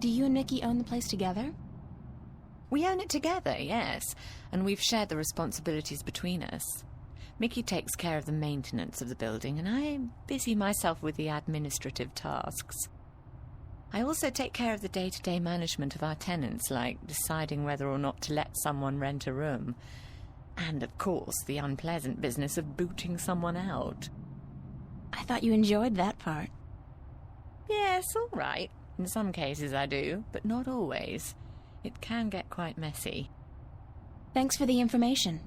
Do you and Mickey own the place together? We own it together, yes, and we've shared the responsibilities between us. Mickey takes care of the maintenance of the building, and I busy myself with the administrative tasks. I also take care of the day-to-day management of our tenants, like deciding whether or not to let someone rent a room. And, of course, the unpleasant business of booting someone out. I thought you enjoyed that part. Yes, all right. In some cases I do, but not always. It can get quite messy. Thanks for the information.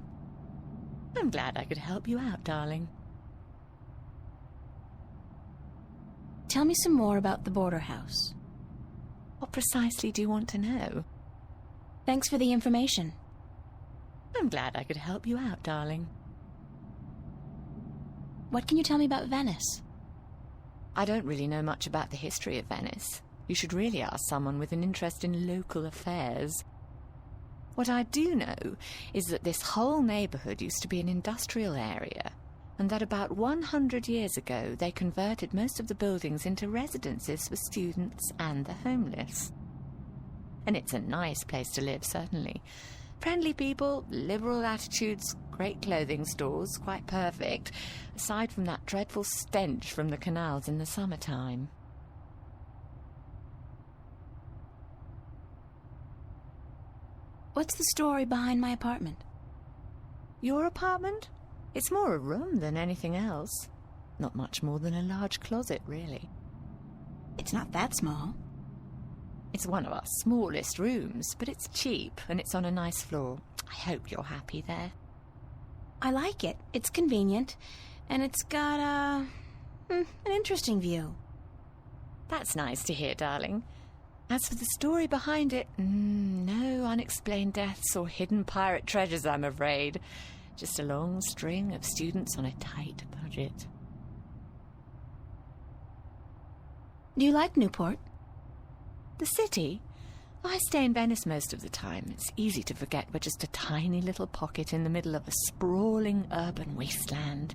I'm glad I could help you out, darling. Tell me some more about the border house. What precisely do you want to know? Thanks for the information. I'm glad I could help you out, darling. What can you tell me about Venice? I don't really know much about the history of Venice. You should really ask someone with an interest in local affairs. What I do know is that this whole neighbourhood used to be an industrial area, and that about 100 years ago they converted most of the buildings into residences for students and the homeless. And it's a nice place to live, certainly. Friendly people, liberal attitudes, great clothing stores, quite perfect, aside from that dreadful stench from the canals in the summertime. What's the story behind my apartment? Your apartment? It's more a room than anything else. Not much more than a large closet, really. It's not that small. It's one of our smallest rooms, but it's cheap and it's on a nice floor. I hope you're happy there. I like it. It's convenient, and it's got an interesting view. That's nice to hear, darling. As for the story behind it, no unexplained deaths or hidden pirate treasures, I'm afraid. Just a long string of students on a tight budget. Do you like Newport? The city? I stay in Venice most of the time. It's easy to forget we're just a tiny little pocket in the middle of a sprawling urban wasteland.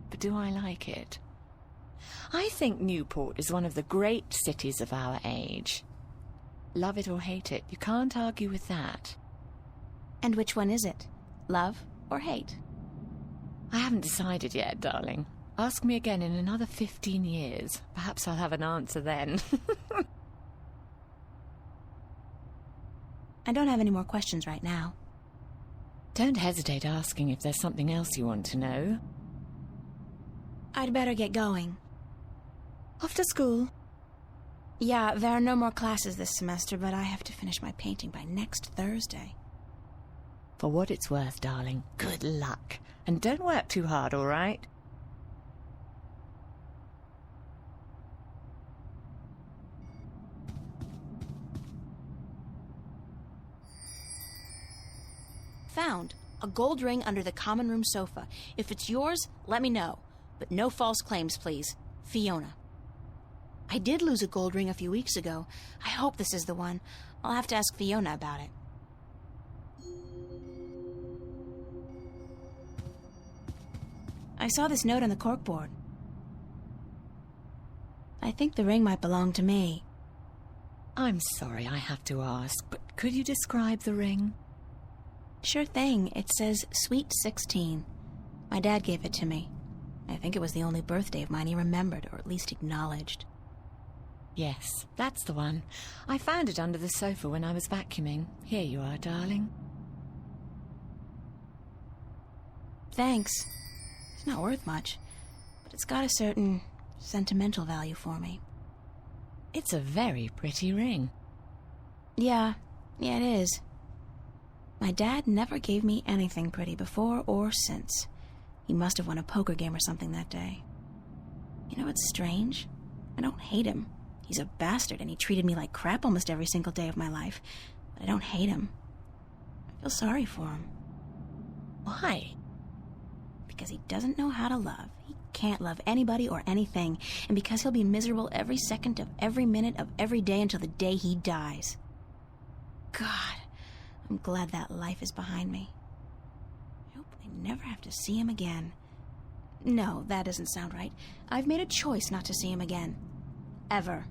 But do I like it? I think Newport is one of the great cities of our age. Love it or hate it, you can't argue with that. And which one is it? Love or hate? I haven't decided yet, darling. Ask me again in another 15 years. Perhaps I'll have an answer then. I don't have any more questions right now. Don't hesitate asking if there's something else you want to know. I'd better get going. Off to school? Yeah, there are no more classes this semester, but I have to finish my painting by next Thursday. For what it's worth, darling, good luck. And don't work too hard, all right? Found. A gold ring under the common room sofa. If it's yours, let me know. But no false claims, please. Fiona. I did lose a gold ring a few weeks ago. I hope this is the one. I'll have to ask Fiona about it. I saw this note on the corkboard. I think the ring might belong to me. I'm sorry I have to ask, but could you describe the ring? Sure thing. It says Sweet 16. My dad gave it to me. I think it was the only birthday of mine he remembered, or at least acknowledged. Yes, that's the one. I found it under the sofa when I was vacuuming. Here you are, darling. Thanks. It's not worth much, but it's got a certain sentimental value for me. It's a very pretty ring. Yeah, it is. My dad never gave me anything pretty before or since. He must have won a poker game or something that day. You know what's strange? I don't hate him. He's a bastard and he treated me like crap almost every single day of my life. But I don't hate him. I feel sorry for him. Why? Because he doesn't know how to love. He can't love anybody or anything. And because he'll be miserable every second of every minute of every day until the day he dies. God, I'm glad that life is behind me. I hope I never have to see him again. No, that doesn't sound right. I've made a choice not to see him again. Ever.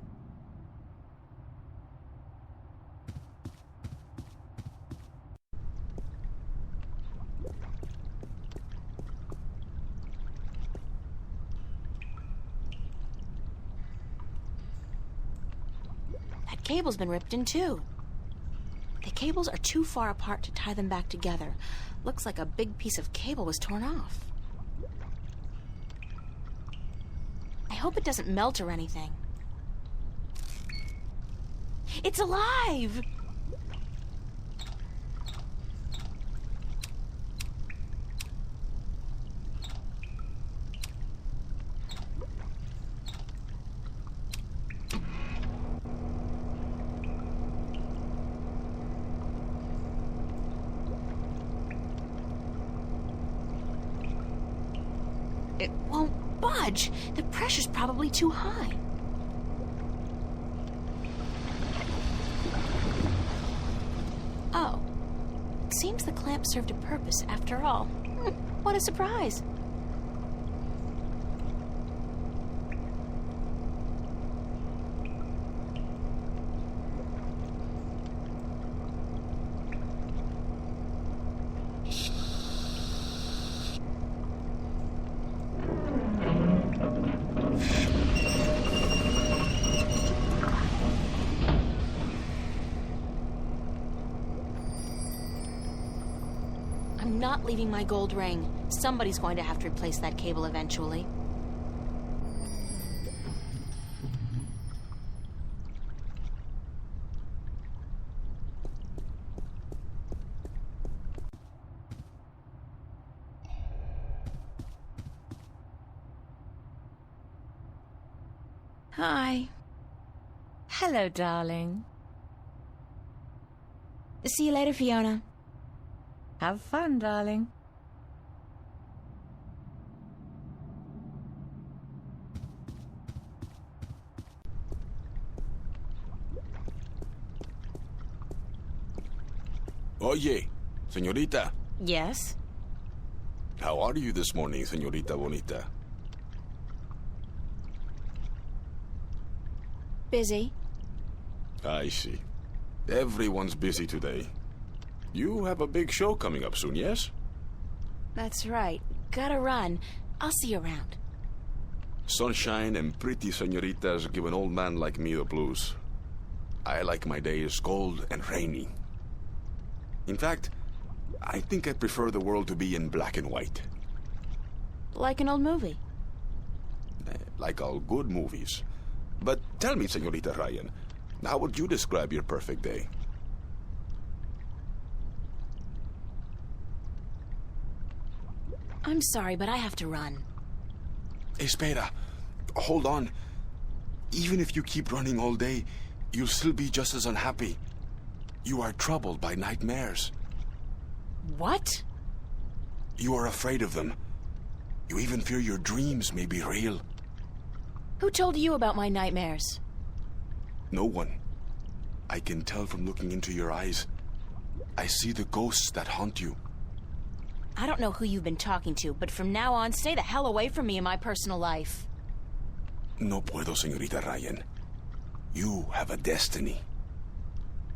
cable's been ripped in two. The cables are too far apart to tie them back together. Looks like a big piece of cable was torn off. I hope it doesn't melt or anything. It's alive! It won't budge. The pressure's probably too high. Oh. Seems the clamp served a purpose after all. What a surprise. I'm not leaving my gold ring. Somebody's going to have to replace that cable eventually. Hi. Hello, darling. See you later, Fiona. Have fun, darling. Oye, señorita. Yes? How are you this morning, señorita bonita? Busy. I see. Everyone's busy today. You have a big show coming up soon, yes? That's right. Gotta run. I'll see you around. Sunshine and pretty señoritas give an old man like me the blues. I like my days cold and rainy. In fact, I think I prefer the world to be in black and white. Like an old movie. Like all good movies. But tell me, señorita Ryan, how would you describe your perfect day? I'm sorry, but I have to run. Espera. Hold on. Even if you keep running all day, you'll still be just as unhappy. You are troubled by nightmares. What? You are afraid of them. You even fear your dreams may be real. Who told you about my nightmares? No one. I can tell from looking into your eyes. I see the ghosts that haunt you. I don't know who you've been talking to, but from now on, stay the hell away from me in my personal life. No puedo, señorita Ryan. You have a destiny.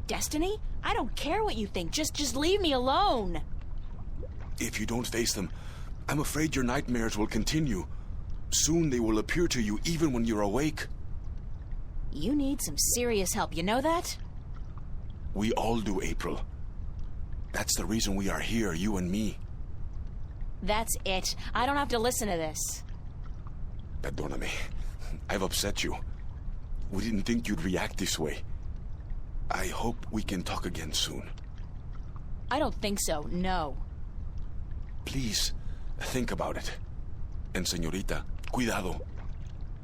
Destiny? I don't care what you think. Just leave me alone. If you don't face them, I'm afraid your nightmares will continue. Soon they will appear to you even when you're awake. You need some serious help, you know that? We all do, April. That's the reason we are here, you and me. That's it. I don't have to listen to this. Perdóname. I've upset you. We didn't think you'd react this way. I hope we can talk again soon. I don't think so, no. Please, think about it. And señorita, cuidado.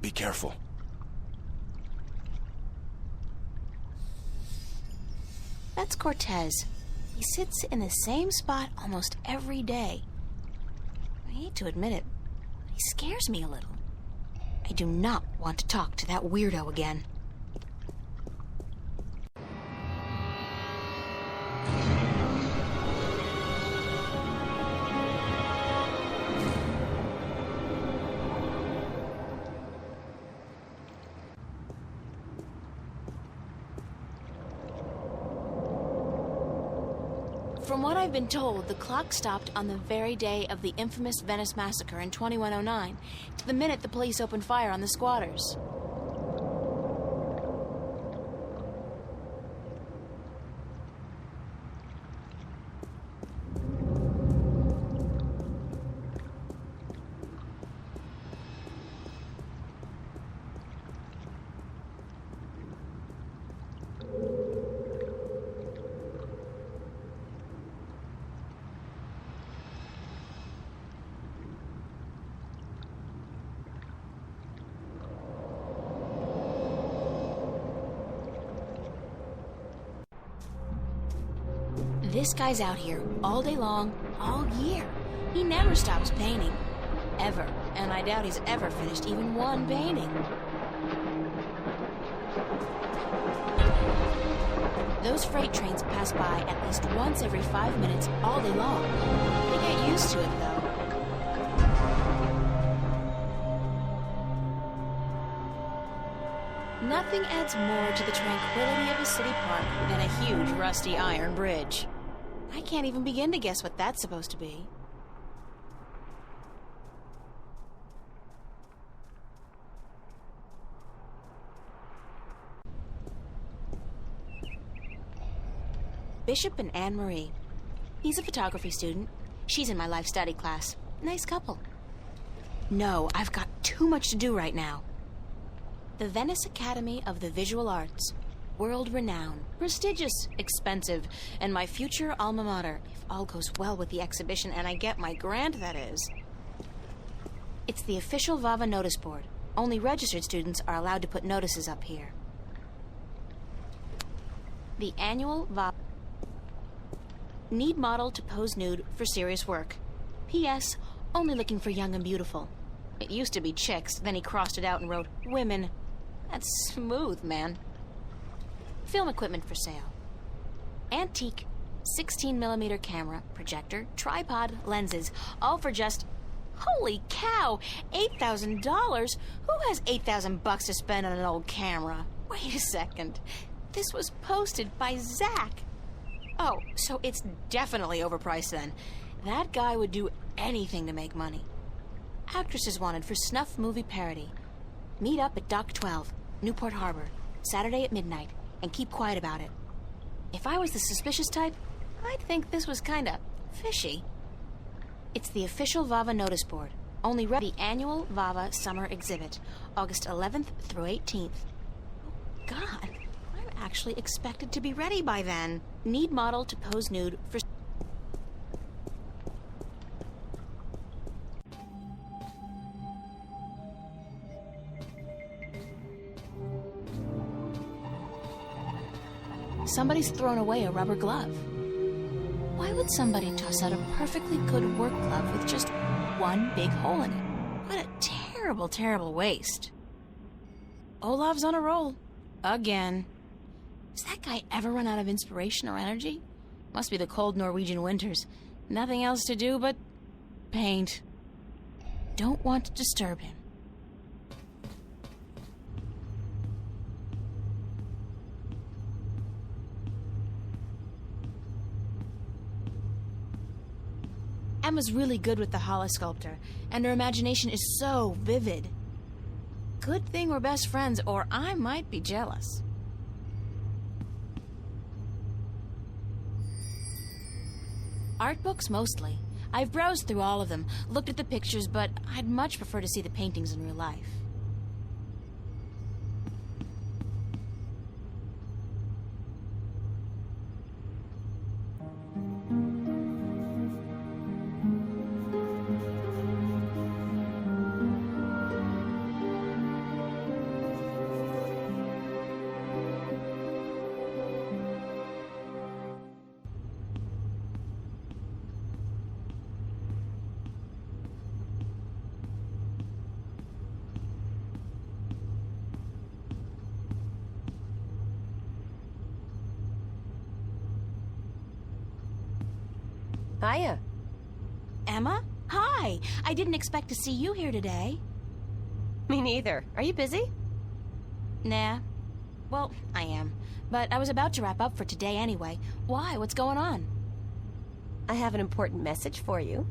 Be careful. That's Cortez. He sits in the same spot almost every day. I hate to admit it, but he scares me a little. I do not want to talk to that weirdo again. From what I've been told, the clock stopped on the very day of the infamous Venice massacre in 2109, to the minute the police opened fire on the squatters. This guy's out here all day long, all year. He never stops painting. Ever. And I doubt he's ever finished even one painting. Those freight trains pass by at least once every 5 minutes all day long. They get used to it, though. Nothing adds more to the tranquility of a city park than a huge rusty iron bridge. I can't even begin to guess what that's supposed to be. Bishop and Anne-Marie. He's a photography student. She's in my life study class. Nice couple. No, I've got too much to do right now. The Venice Academy of the Visual Arts. World-renowned, prestigious, expensive, and my future alma mater, if all goes well with the exhibition and I get my grant, that is. It's the official VAVA notice board. Only registered students are allowed to put notices up here. The annual VAVA. Need model to pose nude for serious work. P.S. Only looking for young and beautiful. It used to be chicks, then he crossed it out and wrote women. That's smooth, man. Film equipment for sale. Antique 16mm camera, projector, tripod, lenses, all for just, holy cow, $8,000? Who has $8,000 to spend on an old camera? Wait a second. This was posted by Zach. Oh, so it's definitely overpriced then. That guy would do anything to make money. Actresses wanted for snuff movie parody. Meet up at Dock 12, Newport Harbor, Saturday at midnight, and keep quiet about it. If I was the suspicious type, I'd think this was kinda fishy. It's the official VAVA notice board. Only the annual VAVA summer exhibit, August 11th through 18th. Oh, God. I'm actually expected to be ready by then. Need model to pose nude for... Somebody's thrown away a rubber glove. Why would somebody toss out a perfectly good work glove with just one big hole in it? What a terrible, terrible waste. Olav's on a roll. Again. Does that guy ever run out of inspiration or energy? Must be the cold Norwegian winters. Nothing else to do but paint. Don't want to disturb him. Emma's really good with the holosculptor, and her imagination is so vivid. Good thing we're best friends, or I might be jealous. Art books mostly. I've browsed through all of them, looked at the pictures, but I'd much prefer to see the paintings in real life. Hiya. Emma? Hi! I didn't expect to see you here today. Me neither. Are you busy? Nah. Well, I am. But I was about to wrap up for today anyway. Why? What's going on? I have an important message for you.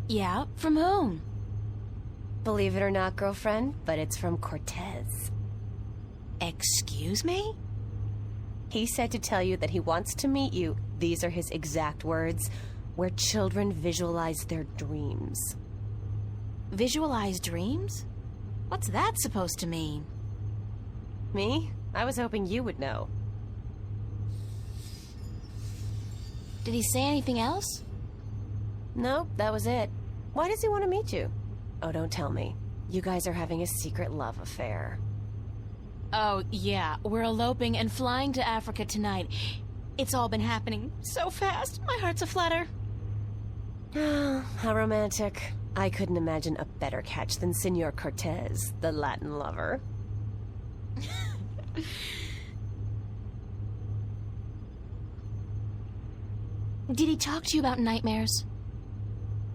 Yeah? From whom? Believe it or not, girlfriend, but it's from Cortez. Excuse me? He said to tell you that he wants to meet you, these are his exact words, where children visualize their dreams. Visualize dreams? What's that supposed to mean? Me? I was hoping you would know. Did he say anything else? Nope, that was it. Why does he want to meet you? Oh, don't tell me. You guys are having a secret love affair. Oh, yeah, we're eloping and flying to Africa tonight. It's all been happening so fast. My heart's aflutter. How romantic. I couldn't imagine a better catch than Senor Cortez, the Latin lover. Did he talk to you about nightmares?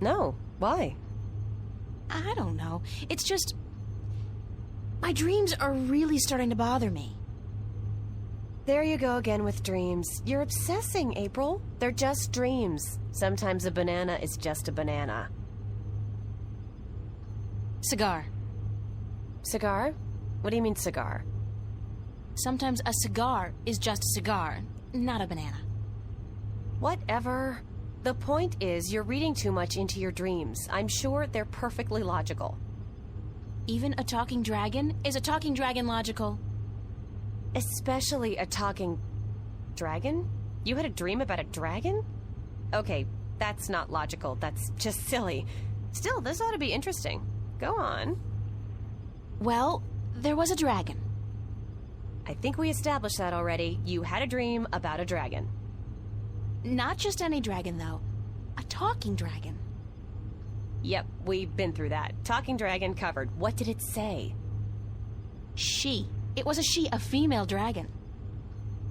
No. Why? I don't know. It's just... my dreams are really starting to bother me. There you go again with dreams. You're obsessing, April. They're just dreams. Sometimes a banana is just a banana. Cigar. Cigar? What do you mean cigar? Sometimes a cigar is just a cigar, not a banana. Whatever. The point is, you're reading too much into your dreams. I'm sure they're perfectly logical. Even a talking dragon? Is a talking dragon logical? Especially a talking... dragon? You had a dream about a dragon? Okay, that's not logical. That's just silly. Still, this ought to be interesting. Go on. Well, there was a dragon. I think we established that already. You had a dream about a dragon. Not just any dragon, though. A talking dragon. Yep, we've been through that. Talking dragon covered. What did it say? She. It was a she, a female dragon.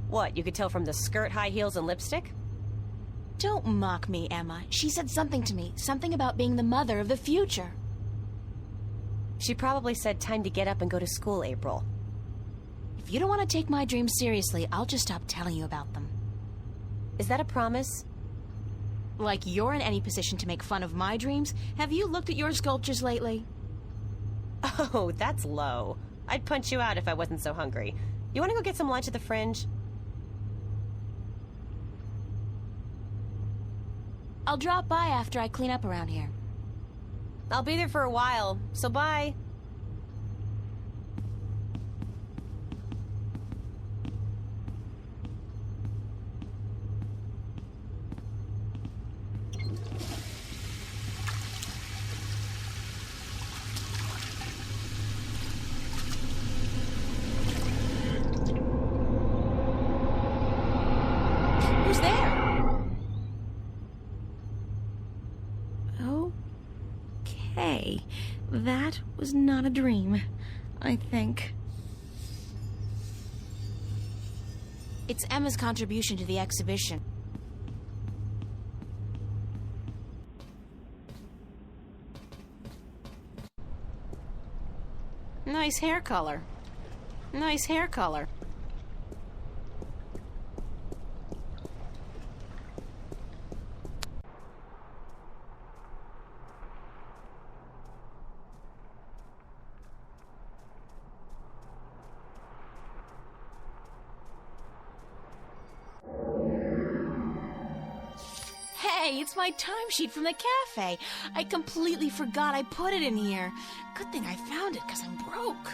What, you could tell from the skirt, high heels, and lipstick? Don't mock me, Emma. She said something to me. Something about being the mother of the future. She probably said time to get up and go to school, April. If you don't want to take my dreams seriously, I'll just stop telling you about them. Is that a promise? Like you're in any position to make fun of my dreams? Have you looked at your sculptures lately? Oh, that's low. I'd punch you out if I wasn't so hungry. You want to go get some lunch at the Fringe? I'll drop by after I clean up around here. I'll be there for a while, so bye. Who's there? Okay, that was not a dream, I think. It's Emma's contribution to the exhibition. Nice hair color. Nice hair color. Hey, it's my timesheet from the cafe. I completely forgot I put it in here. Good thing I found it, because I'm broke.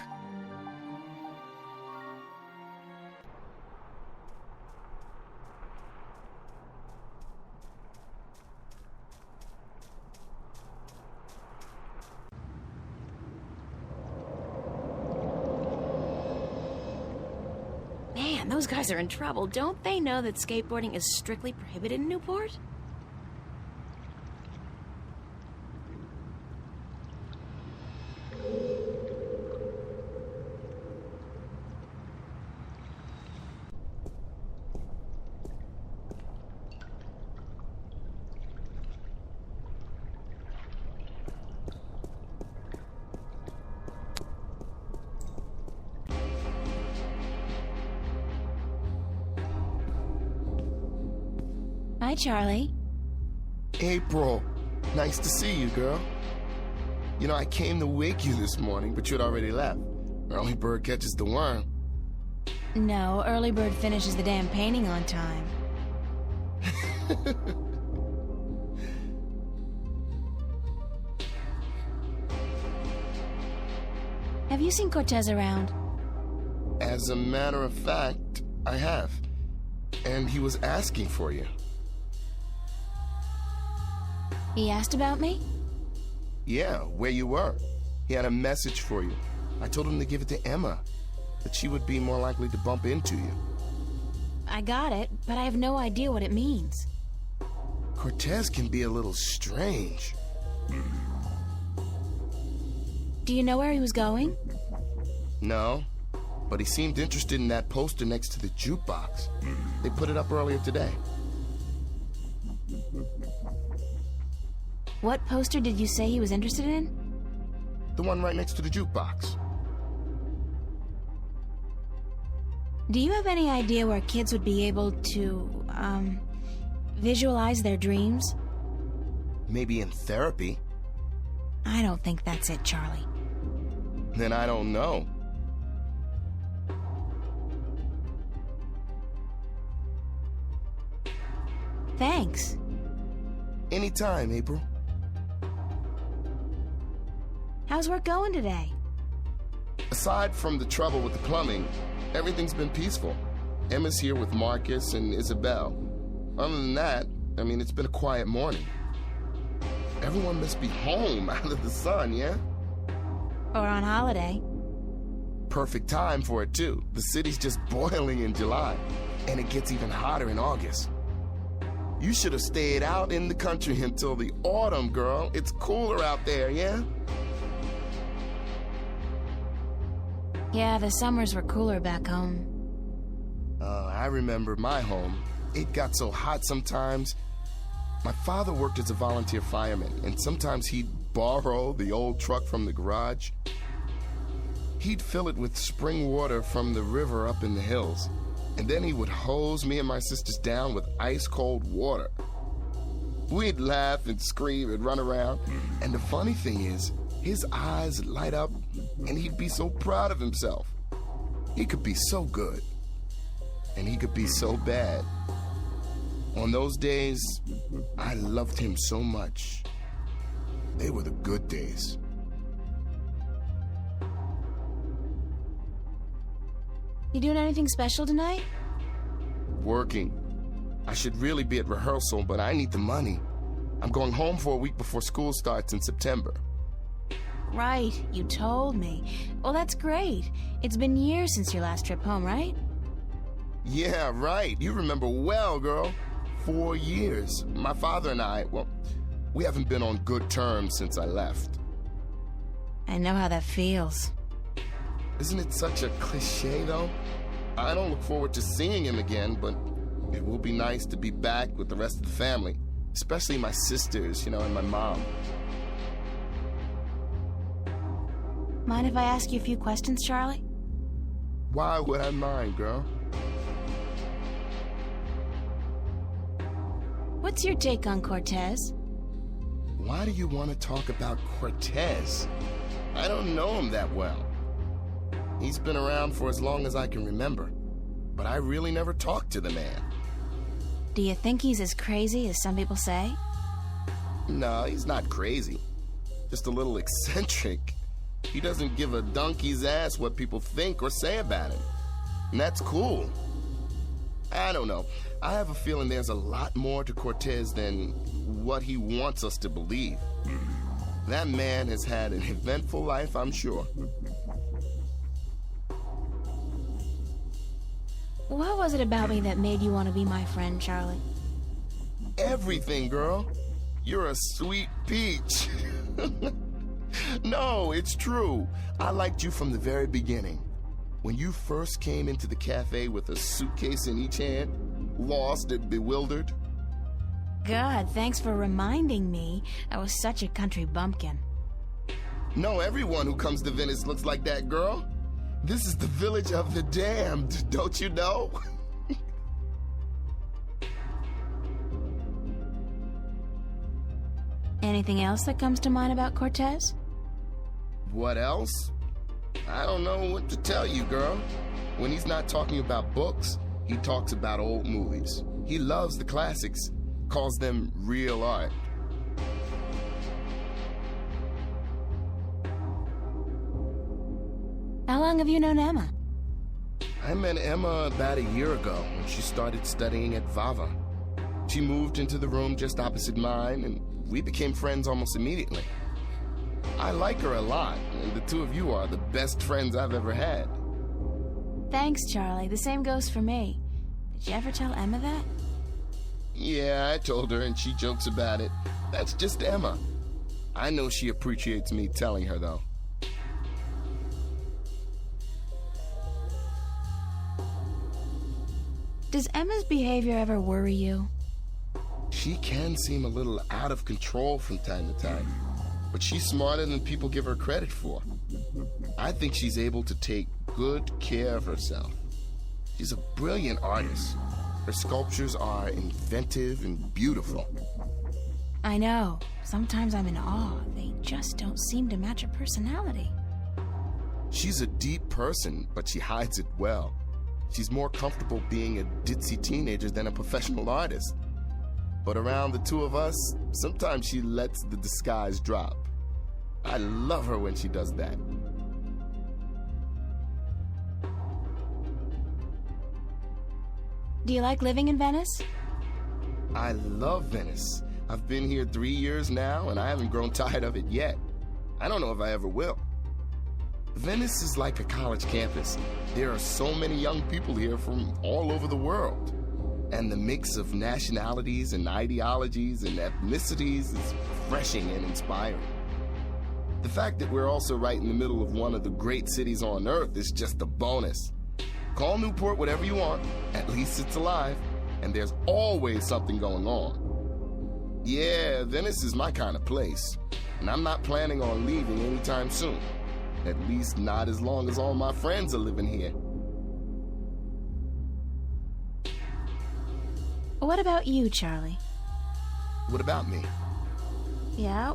Man, those guys are in trouble. Don't they know that skateboarding is strictly prohibited in Newport? Hi, Charlie. April, nice to see you, girl. You know, I came to wake you this morning, but you'd already left. Early bird catches the worm. No, early bird finishes the damn painting on time. Have you seen Cortez around? As a matter of fact, I have. And he was asking for you. He asked about me? Yeah, where you were. He had a message for you. I told him to give it to Emma. that she would be more likely to bump into you. I got it, but I have no idea what it means. Cortez can be a little strange. Do you know where he was going? No, but he seemed interested in that poster next to the jukebox. They put it up earlier today. What poster did you say he was interested in? The one right next to the jukebox. Do you have any idea where kids would be able to, visualize their dreams? Maybe in therapy. I don't think that's it, Charlie. Then I don't know. Thanks. Anytime, April. How's work going today? Aside from the trouble with the plumbing, everything's been peaceful. Emma's here with Marcus and Isabel. Other than that, I mean, it's been a quiet morning. Everyone must be home out of the sun, yeah? Or on holiday? Perfect time for it, too. The city's just boiling in July, and it gets even hotter in August. You should have stayed out in the country until the autumn, girl. It's cooler out there, yeah? Yeah, the summers were cooler back home. I remember my home. It got so hot sometimes. My father worked as a volunteer fireman, and sometimes he'd borrow the old truck from the garage. He'd fill it with spring water from the river up in the hills, and then he would hose me and my sisters down with ice-cold water. We'd laugh and scream and run around, and the funny thing is, his eyes would light up, and he'd be so proud of himself. He could be so good, and he could be so bad. On those days, I loved him so much. They were the good days. You doing anything special tonight? Working. I should really be at rehearsal, but I need the money. I'm going home for a week before school starts in September. Right, you told me. Well, that's great. It's been years since your last trip home, right? Yeah, right. You remember well, girl. 4 years. My father and I, well, we haven't been on good terms since I left. I know how that feels. Isn't it such a cliche, though? I don't look forward to seeing him again, but it will be nice to be back with the rest of the family, especially my sisters, and my mom. Mind if I ask you a few questions, Charlie? Why would I mind, girl? What's your take on Cortez? Why do you want to talk about Cortez? I don't know him that well. He's been around for as long as I can remember, but I really never talked to the man. Do you think he's as crazy as some people say? No, he's not crazy. Just a little eccentric. He doesn't give a donkey's ass what people think or say about him. And that's cool. I don't know. I have a feeling there's a lot more to Cortez than what he wants us to believe. That man has had an eventful life, I'm sure. What was it about me that made you want to be my friend, Charlie? Everything, girl. You're a sweet peach. No, it's true. I liked you from the very beginning. When you first came into the cafe with a suitcase in each hand, lost and bewildered. God, thanks for reminding me. I was such a country bumpkin. No, everyone who comes to Venice looks like that, girl. This is the village of the damned, don't you know? Anything else that comes to mind about Cortez? What else? I don't know what to tell you, girl. When he's not talking about books, he talks about old movies. He loves the classics, calls them real art. How long have you known Emma? I met Emma about a year ago when she started studying at Vava. She moved into the room just opposite mine, and we became friends almost immediately. I like her a lot, and the two of you are the best friends I've ever had. Thanks, Charlie. The same goes for me. Did you ever tell Emma that? Yeah, I told her, and she jokes about it. That's just Emma. I know she appreciates me telling her, though. Does Emma's behavior ever worry you? She can seem a little out of control from time to time, but she's smarter than people give her credit for. I think she's able to take good care of herself. She's a brilliant artist. Her sculptures are inventive and beautiful. I know. Sometimes I'm in awe. They just don't seem to match her personality. She's a deep person, but she hides it well. She's more comfortable being a ditzy teenager than a professional artist. But around the two of us, sometimes she lets the disguise drop. I love her when she does that. Do you like living in Venice? I love Venice. I've been here 3 years now, and I haven't grown tired of it yet. I don't know if I ever will. Venice is like a college campus. There are so many young people here from all over the world. And the mix of nationalities and ideologies and ethnicities is refreshing and inspiring. The fact that we're also right in the middle of one of the great cities on Earth is just a bonus. Call Newport whatever you want, at least it's alive, and there's always something going on. Yeah, Venice is my kind of place, and I'm not planning on leaving anytime soon. At least not as long as all my friends are living here. What about you, Charlie? What about me? Yeah?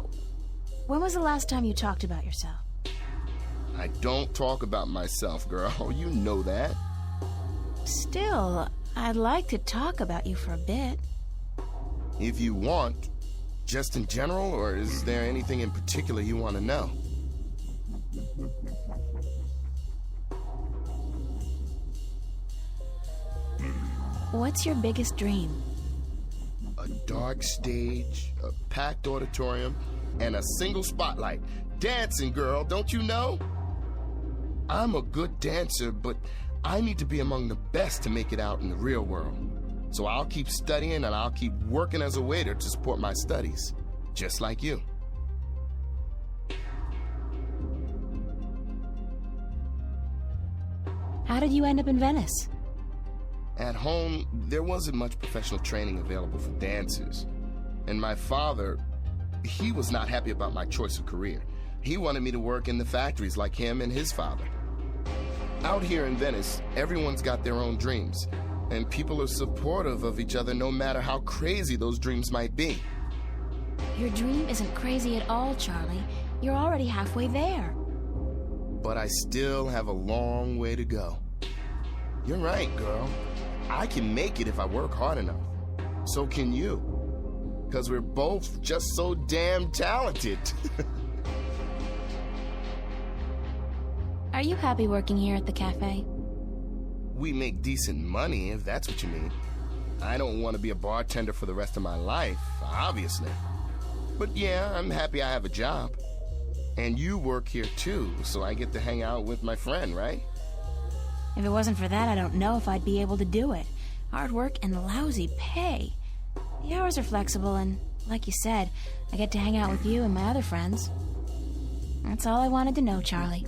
When was the last time you talked about yourself? I don't talk about myself, girl. You know that. Still, I'd like to talk about you for a bit. If you want, just in general, or is there anything in particular you want to know? What's your biggest dream? A dark stage, a packed auditorium, and a single spotlight. Dancing, girl, don't you know? I'm a good dancer, but I need to be among the best to make it out in the real world. So I'll keep studying and I'll keep working as a waiter to support my studies, just like you. How did you end up in Venice? At home, there wasn't much professional training available for dancers. And my father, he was not happy about my choice of career. He wanted me to work in the factories like him and his father. Out here in Venice, everyone's got their own dreams, and people are supportive of each other no matter how crazy those dreams might be. Your dream isn't crazy at all, Charlie. You're already halfway there. But I still have a long way to go. You're right, girl. I can make it if I work hard enough. So can you. Because we're both just so damn talented. Are you happy working here at the cafe? We make decent money, if that's what you mean. I don't want to be a bartender for the rest of my life, obviously. But yeah, I'm happy I have a job. And you work here too, so I get to hang out with my friend, right? If it wasn't for that, I don't know if I'd be able to do it. Hard work and lousy pay. The hours are flexible, and like you said, I get to hang out with you and my other friends. That's all I wanted to know, Charlie.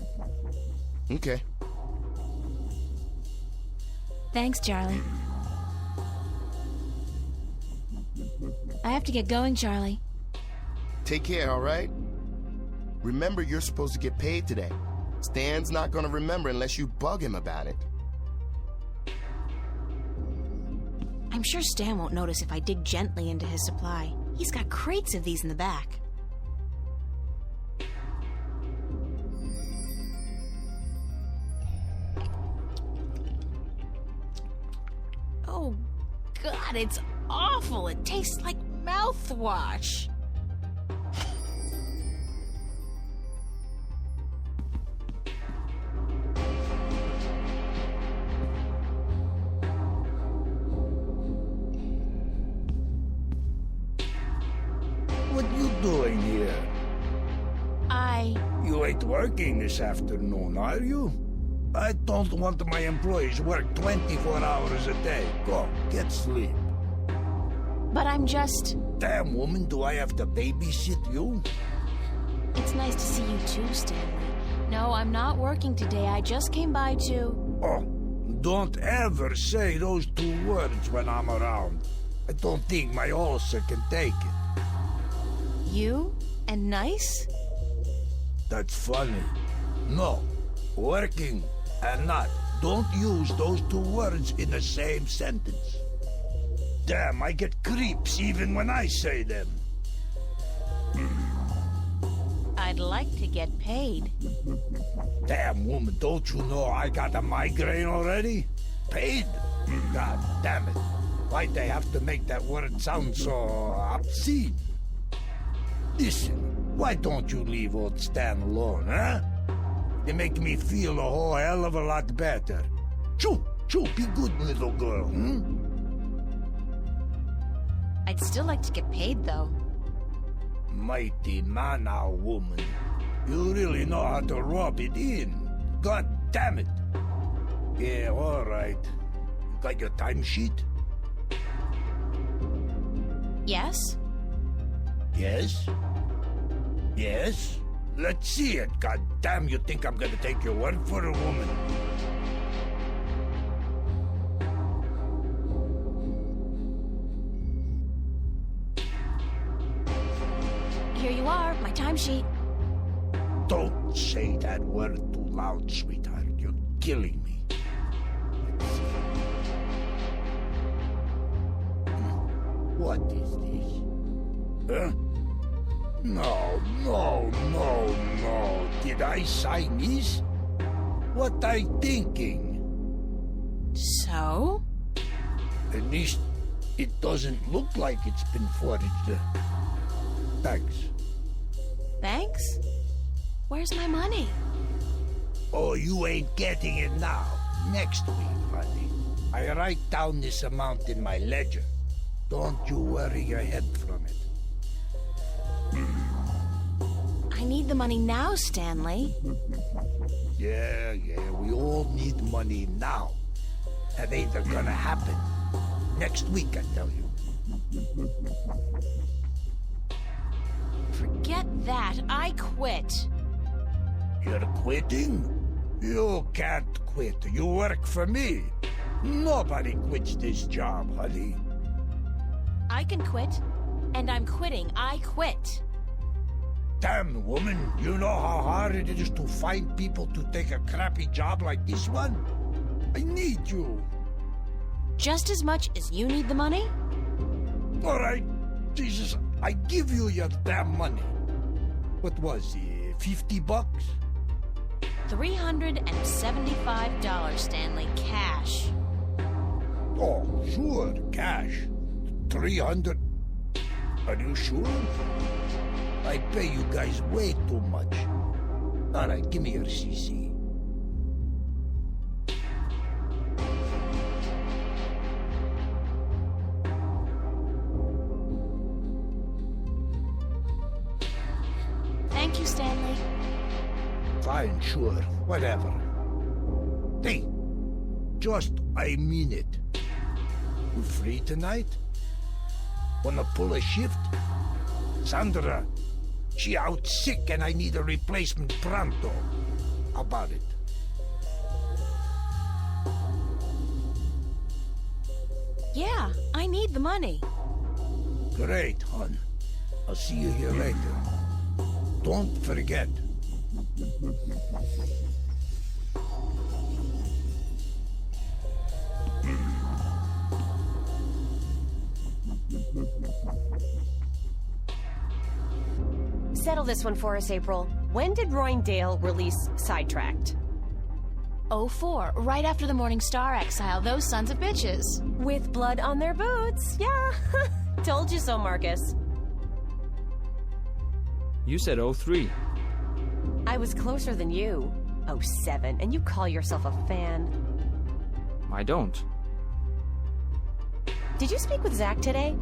Okay. Thanks, Charlie. I have to get going, Charlie. Take care, all right? Remember, you're supposed to get paid today. Stan's not gonna remember unless you bug him about it. I'm sure Stan won't notice if I dig gently into his supply. He's got crates of these in the back. Oh, God, it's awful. It tastes like mouthwash. What you doing here? I... You ain't working this afternoon, are you? I don't want my employees work 24 hours a day. Go, get sleep. But I'm just... Damn, woman, do I have to babysit you? It's nice to see you too, Stanley. No, I'm not working today. I just came by to... Oh, don't ever say those 2 words when I'm around. I don't think my ulcer can take it. You? And nice? That's funny. No, working and not. Don't use those 2 words in the same sentence. Damn, I get creeps even when I say them. I'd like to get paid. Damn, woman, don't you know I got a migraine already? Paid? God damn it. Why'd they have to make that word sound so obscene? Listen, why don't you leave old Stan alone, huh? They make me feel a whole hell of a lot better. Choo, choo, be good, little girl, I'd still like to get paid, though. Mighty mana, woman. You really know how to rub it in. God damn it. Yeah, all right. You got your timesheet? Yes? Yes? Yes? Let's see it. God damn, you think I'm gonna take your word for a woman? Here you are, my timesheet. Don't say that word too loud, sweetheart. You're killing me. Let's see. What is this? Huh? No. Did I sign this? What I thinking? So? At least it doesn't look like it's been forged. Thanks. Thanks? Where's my money? Oh, you ain't getting it now. Next week, honey. I write down this amount in my ledger. Don't you worry your head from it. I need the money now, Stanley. Yeah, we all need money now. That ain't gonna happen. Next week, I tell you. Forget that. I quit. You're quitting? You can't quit. You work for me. Nobody quits this job, honey. I can quit. And I'm quitting. I quit. Damn, woman, you know how hard it is to find people to take a crappy job like this one? I need you. Just as much as you need the money? All right, Jesus, I give you your damn money. What was it, $50? $375, Stanley, cash. Oh, sure, cash. 300. Are you sure? I pay you guys way too much. All right, give me your CC. Thank you, Stanley. Fine, sure, whatever. Hey, just I mean it. You free tonight? Wanna pull a shift? Sandra, she out sick and I need a replacement pronto. How about it? Yeah, I need the money. Great, hon. I'll see you here later. Don't forget. Settle this one for us, April. When did Roindale release Sidetracked? 04, right after the Morning Star exile, those sons of bitches. With blood on their boots. Yeah. Told you so, Marcus. You said 03. I was closer than you. 07, and you call yourself a fan. I don't. Did you speak with Zach today?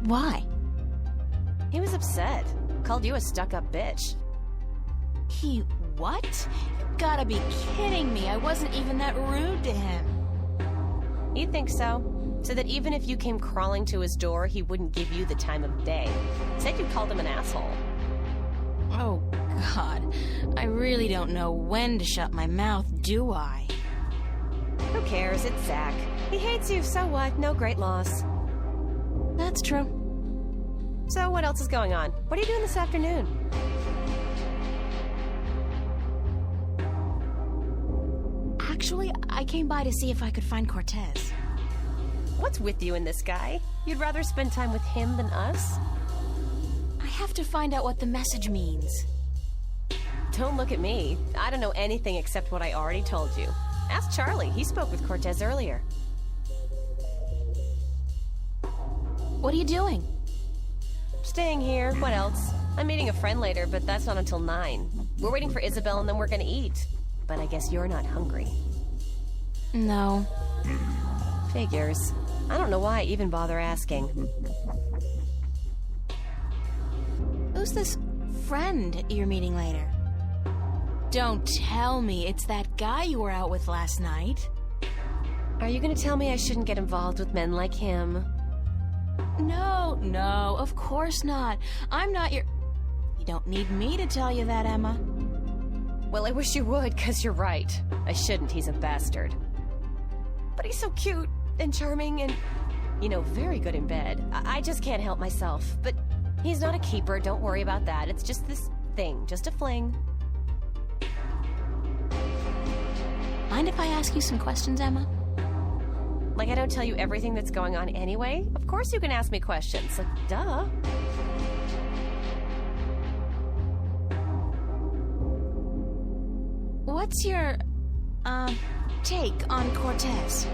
Why? He was upset. Called you a stuck-up bitch. He What? You gotta be kidding me. I wasn't even that rude to him. He thinks so. So that even if you came crawling to his door, he wouldn't give you the time of day. Said you called him an asshole. Oh, God. I really don't know when to shut my mouth, do I? Who cares? It's Zach. He hates you, so what? No great loss. That's true. So what else is going on? What are you doing this afternoon? Actually, I came by to see if I could find Cortez. What's with you and this guy? You'd rather spend time with him than us? I have to find out what the message means. Don't look at me. I don't know anything except what I already told you. Ask Charlie. He spoke with Cortez earlier. What are you doing? Staying here. What else? I'm meeting a friend later, but that's not until 9. We're waiting for Isabel and then we're gonna eat. But I guess you're not hungry. No. Figures. I don't know why I even bother asking. Who's this friend you're meeting later? Don't tell me it's that guy you were out with last night. Are you gonna tell me I shouldn't get involved with men like him? No, of course not. I'm not your... You don't need me to tell you that, Emma. Well, I wish you would, 'cause you're right. I shouldn't, he's a bastard. But he's so cute and charming and, you know, very good in bed. I just can't help myself. But he's not a keeper, don't worry about that. It's just this thing, just a fling. Mind if I ask you some questions, Emma? Like I don't tell you everything that's going on anyway? Of course you can ask me questions. Like, duh. What's your, take on Cortez?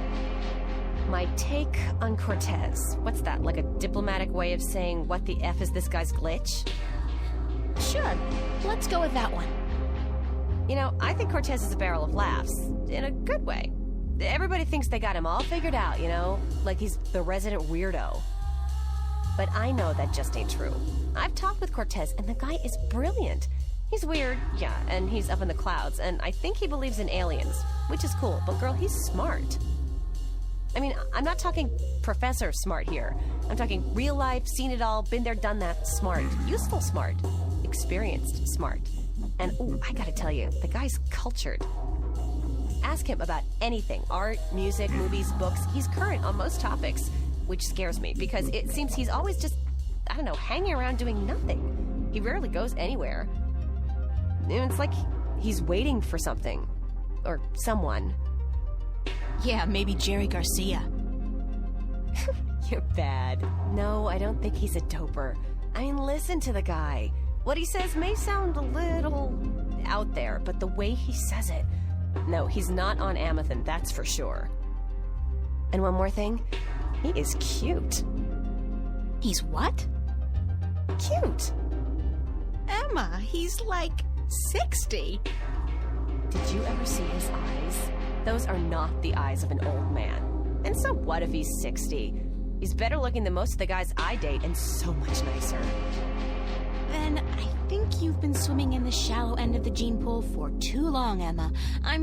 My take on Cortez. What's that, like a diplomatic way of saying what the F is this guy's glitch? Sure, let's go with that one. You know, I think Cortez is a barrel of laughs. In a good way. Everybody thinks they got him all figured out, you know? Like he's the resident weirdo. But I know that just ain't true. I've talked with Cortez, and the guy is brilliant. He's weird, yeah, and he's up in the clouds, and I think he believes in aliens, which is cool. But girl, he's smart. I mean, I'm not talking professor smart here. I'm talking real life, seen it all, been there, done that, smart. Useful smart. Experienced smart. And, ooh, I gotta tell you, the guy's cultured. Ask him about anything, art, music, movies, books. He's current on most topics, which scares me because it seems he's always just, I don't know, hanging around doing nothing. He rarely goes anywhere. And it's like he's waiting for something. Or someone. Yeah, maybe Jerry Garcia. You're bad. No, I don't think he's a doper. I mean, listen to the guy. What he says may sound a little out there, but the way he says it... No, he's not on Amethyst, that's for sure. And one more thing, he is cute. He's what? Cute. Emma, he's like 60. Did you ever see his eyes? Those are not the eyes of an old man. And so what if he's 60? He's better looking than most of the guys I date and so much nicer. Then I think you've been swimming in the shallow end of the gene pool for too long, Emma. I'm